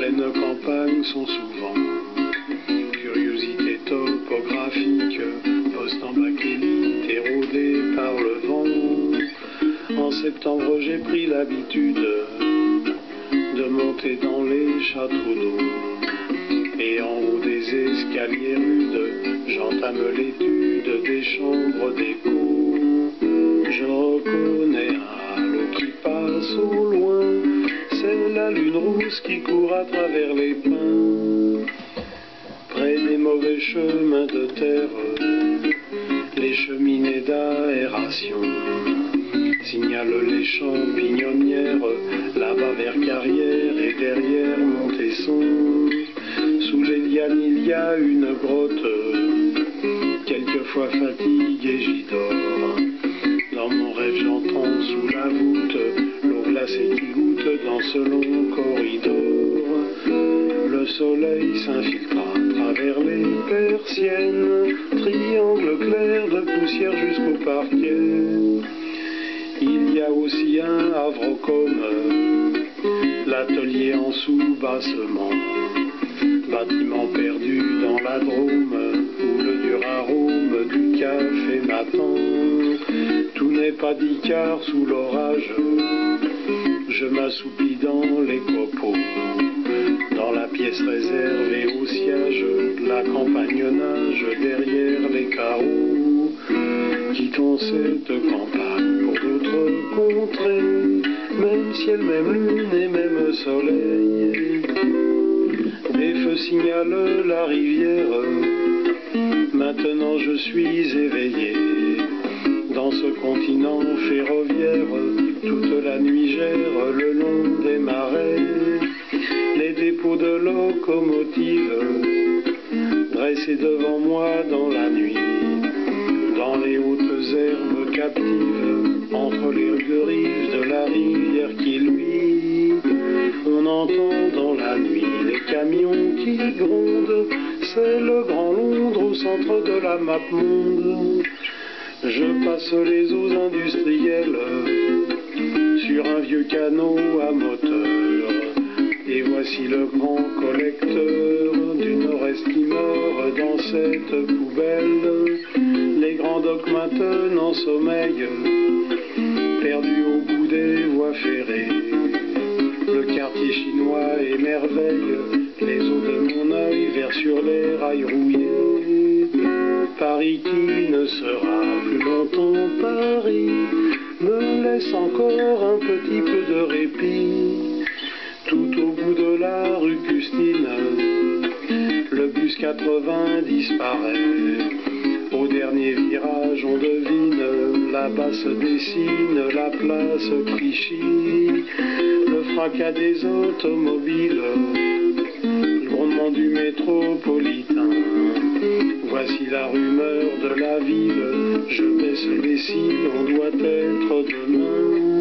pleine campagne sont souvent curiosités topographiques, postes en bakélite érodés par le vent. En septembre, j'ai pris l'habitude de monter dans les châteaux d'eau. Et en haut des escaliers rudes, j'entame l'étude des chambres d'écho. Je reconnais un halo qui passe au loin, c'est la lune rousse qui court à travers les pins. Près des mauvais chemins de terre, les cheminées d'aération signalent les champignonnières, là-bas vers Carrière et derrière Montesson. Sous les lianes il y a une grotte, quelquefois fatigué j'y dors. Dans mon rêve j'entends sous la voûte l'eau glacée qui goûte dans ce long corridor. Le soleil s'infiltre à travers les persiennes, triangle clair de poussière jusqu'au parquet. Il y a aussi un havre comme l'atelier en sous-bassement, bâtiment perdu dans la Drôme, où le dur arôme du café m'attend. Tout n'est pas dit car sous l'orage, je m'assoupis dans les copeaux. Dans la pièce réservée au siège, la campagne nage derrière les carreaux. Quittons cette campagne pour d'autres contrées, même ciel, même lune et même soleil. Des feux signalent la rivière, maintenant je suis éveillé. Dans ce continent ferroviaire, toute la nuit gère le long des marais. Les dépôts de locomotives dressés devant moi dans la nuit. Dans les hautes herbes captives, entre les deux rives de la rivière qui luit, on entend dans la nuit les camions qui grondent. C'est le Grand Londres au centre de la map monde. Je passe les eaux industrielles sur un vieux canot à moteur. Et voici le grand collecteur du nord-est qui meurt dans cette poubelle. Les grands docks maintenant sommeillent, perdus au bout des voies ferrées. Le quartier chinois émerveille les eaux de mon œil vers sur les rails rouillés. Paris qui ne sera plus longtemps Paris me laisse encore un petit peu de répit. Tout au bout de la rue Custine, le bus 80 disparaît. Au dernier virage, on devine, là-bas se dessine la place Clichy. Le fracas des automobiles, le grondement du métropolitain. Voici la rumeur de la ville, je baisse les cils, on doit être demain.